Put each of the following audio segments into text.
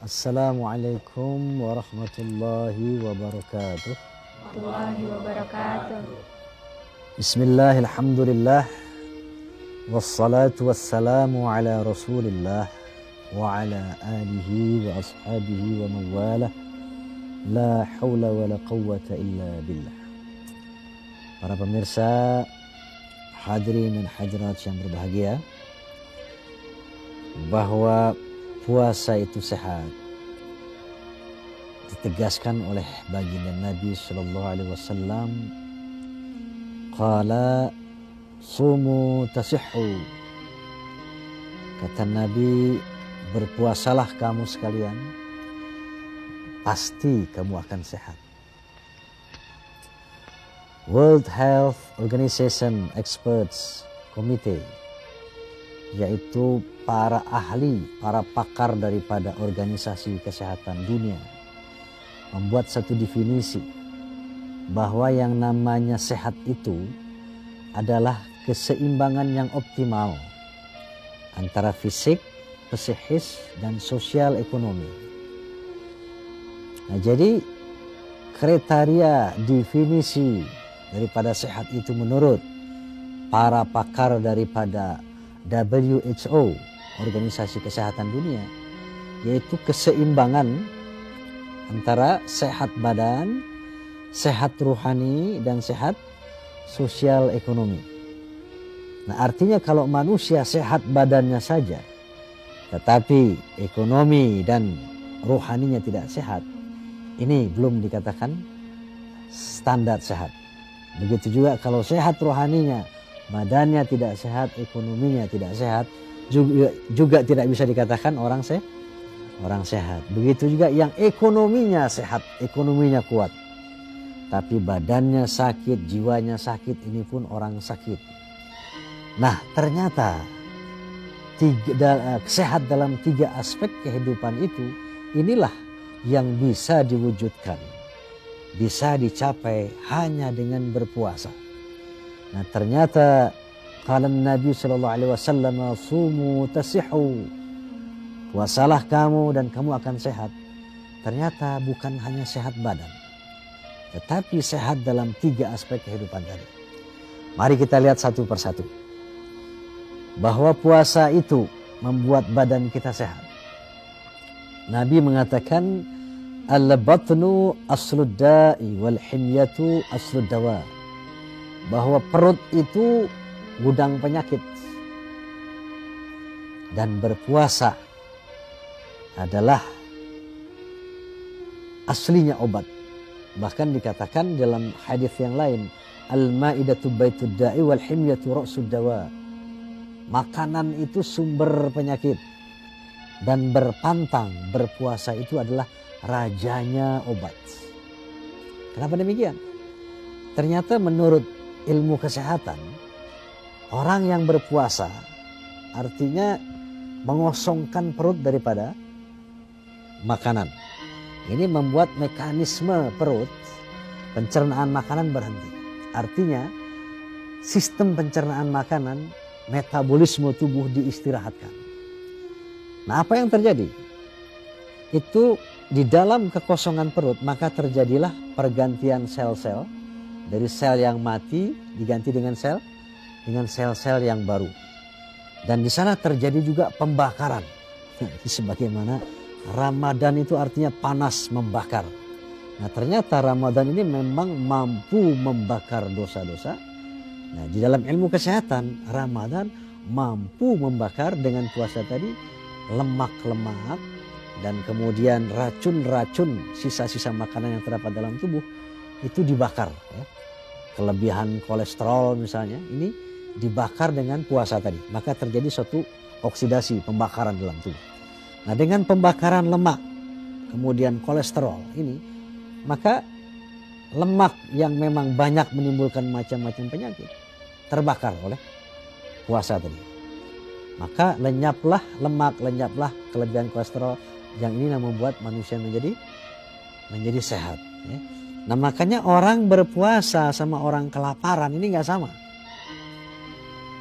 Assalamualaikum warahmatullahi wabarakatuh. Warahmatullahi wabarakatuh. Bismillah, alhamdulillah, wassalatu wassalamu ala rasulillah wa ala alihi wa ashabihi wa mawalah. La hawla wa la quwwata illa billah. Para pemirsa, hadirin dan hadirat yang berbahagia, bahwa puasa itu sehat ditegaskan oleh baginda Nabi sallallahu alaihi wasallam. Qala sumu tasihhu. Kata Nabi, berpuasalah kamu sekalian, pasti kamu akan sehat. World Health Organization Experts Committee, yaitu para ahli, para pakar daripada organisasi kesehatan dunia, membuat satu definisi bahwa yang namanya sehat itu adalah keseimbangan yang optimal antara fisik, psikis, dan sosial ekonomi. Nah, jadi kriteria definisi daripada sehat itu menurut para pakar daripada WHO, Organisasi Kesehatan Dunia, yaitu keseimbangan antara sehat badan, sehat rohani, dan sehat sosial ekonomi. Nah, artinya kalau manusia sehat badannya saja, tetapi ekonomi dan rohaninya tidak sehat, ini belum dikatakan standar sehat. Begitu juga kalau sehat rohaninya, badannya tidak sehat, ekonominya tidak sehat, juga tidak bisa dikatakan orang sehat. Begitu juga yang ekonominya sehat, ekonominya kuat, tapi badannya sakit, jiwanya sakit, ini pun orang sakit. Nah, ternyata sehat dalam 3 aspek kehidupan itu, inilah yang bisa diwujudkan, bisa dicapai hanya dengan berpuasa. Nah, ternyata kalau Nabi sallallahu alaihi wasallam, sumu tasihhu, puasalah kamu dan kamu akan sehat. Ternyata bukan hanya sehat badan, tetapi sehat dalam 3 aspek kehidupan tadi. Mari kita lihat satu persatu. Bahwa puasa itu membuat badan kita sehat. Nabi mengatakan, al-batnu aslud da'i wal himyatu aslud dawa. Bahwa perut itu gudang penyakit dan berpuasa adalah aslinya obat. Bahkan dikatakan dalam hadis yang lain, al-ma'idatu baitud da'i wal himyatu ra'sud dawa. Makanan itu sumber penyakit dan berpantang, berpuasa itu adalah rajanya obat. Kenapa demikian? Ternyata menurut ilmu kesehatan, orang yang berpuasa artinya mengosongkan perut daripada makanan. Ini membuat mekanisme perut, pencernaan makanan berhenti. Artinya sistem pencernaan makanan, metabolisme tubuh diistirahatkan. Nah, apa yang terjadi? Itu di dalam kekosongan perut, maka terjadilah pergantian sel-sel. Dari sel yang mati diganti dengan sel-sel yang baru. Dan di sana terjadi juga pembakaran. Sebagaimana Ramadan itu artinya panas, membakar. Nah, ternyata Ramadan ini memang mampu membakar dosa-dosa. Nah, di dalam ilmu kesehatan, Ramadan mampu membakar dengan puasa tadi lemak-lemak dan kemudian racun-racun, sisa-sisa makanan yang terdapat dalam tubuh itu dibakar, ya. Kelebihan kolesterol misalnya, ini dibakar dengan puasa tadi. Maka terjadi suatu oksidasi, pembakaran dalam tubuh. Nah, dengan pembakaran lemak, kemudian kolesterol ini, maka lemak yang memang banyak menimbulkan macam-macam penyakit terbakar oleh puasa tadi. Maka lenyaplah lemak, lenyaplah kelebihan kolesterol, yang ini yang membuat manusia menjadi sehat, ya. Nah, makanya orang berpuasa sama orang kelaparan ini nggak sama.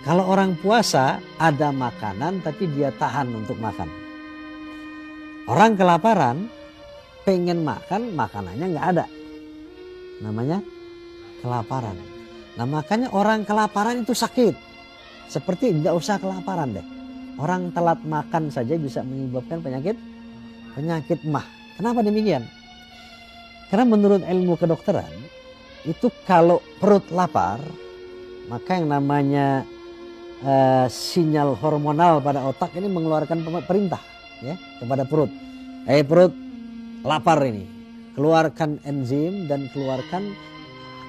Kalau orang puasa ada makanan tapi dia tahan untuk makan. Orang kelaparan, pengen makan, makanannya nggak ada. Namanya kelaparan. Nah makanya orang kelaparan itu sakit. Seperti nggak usah kelaparan deh. Orang telat makan saja bisa menyebabkan penyakit mah. Kenapa demikian? Karena menurut ilmu kedokteran, itu kalau perut lapar, maka yang namanya sinyal hormonal pada otak ini mengeluarkan perintah ya kepada perut. Perut lapar ini, keluarkan enzim dan keluarkan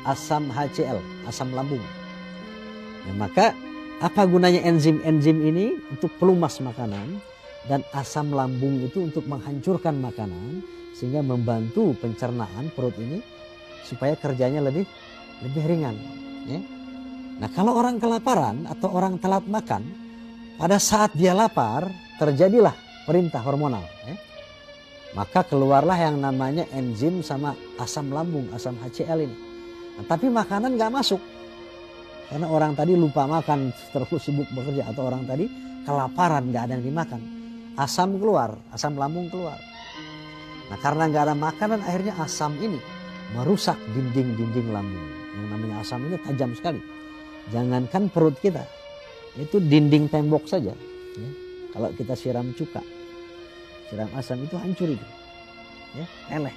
asam HCl, asam lambung. Nah, maka apa gunanya enzim-enzim ini? Untuk pelumas makanan, dan asam lambung itu untuk menghancurkan makanan sehingga membantu pencernaan perut ini supaya kerjanya lebih ringan. Ya. Nah kalau orang kelaparan atau orang telat makan, pada saat dia lapar terjadilah perintah hormonal. Ya. Maka keluarlah yang namanya enzim sama asam lambung, asam HCl ini. Nah, tapi makanan nggak masuk. Karena orang tadi lupa makan, terus sibuk bekerja. Atau orang tadi kelaparan, nggak ada yang dimakan. Asam keluar, asam lambung keluar. Nah karena nggak ada makanan, akhirnya asam ini merusak dinding-dinding lambung. Yang namanya asam ini tajam sekali. Jangankan perut kita, itu dinding tembok saja. Ya. Kalau kita siram cuka, siram asam itu hancur itu. Ya, eleh.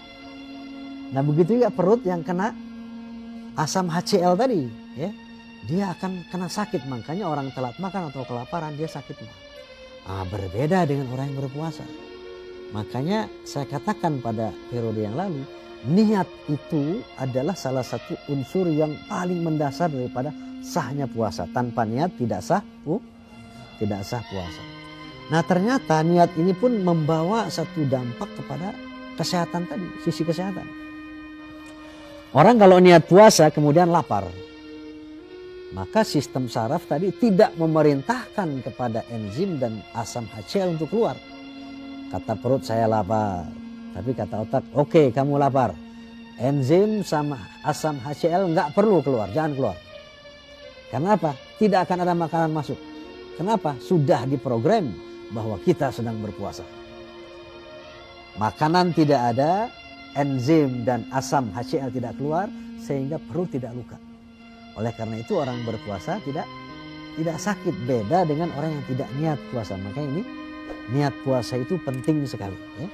Nah begitu juga perut yang kena asam HCl tadi. Ya. Dia akan kena sakit, makanya orang telat makan atau kelaparan dia sakit mah. Berbeda dengan orang yang berpuasa. Makanya saya katakan pada periode yang lalu, niat itu adalah salah satu unsur yang paling mendasar daripada sahnya puasa. Tanpa niat tidak sah puasa. Nah ternyata niat ini pun membawa satu dampak kepada kesehatan tadi, sisi kesehatan. Orang kalau niat puasa kemudian lapar, maka sistem saraf tadi tidak memerintahkan kepada enzim dan asam HCl untuk keluar. Kata perut saya lapar, tapi kata otak oke, kamu lapar. Enzim sama asam HCl nggak perlu keluar, jangan keluar. Karena apa? Tidak akan ada makanan masuk. Kenapa? Sudah diprogram bahwa kita sedang berpuasa. Makanan tidak ada, enzim dan asam HCl tidak keluar, sehingga perut tidak luka. Oleh karena itu orang berpuasa tidak sakit, beda dengan orang yang tidak niat puasa. Makanya ini niat puasa itu penting sekali. Ya.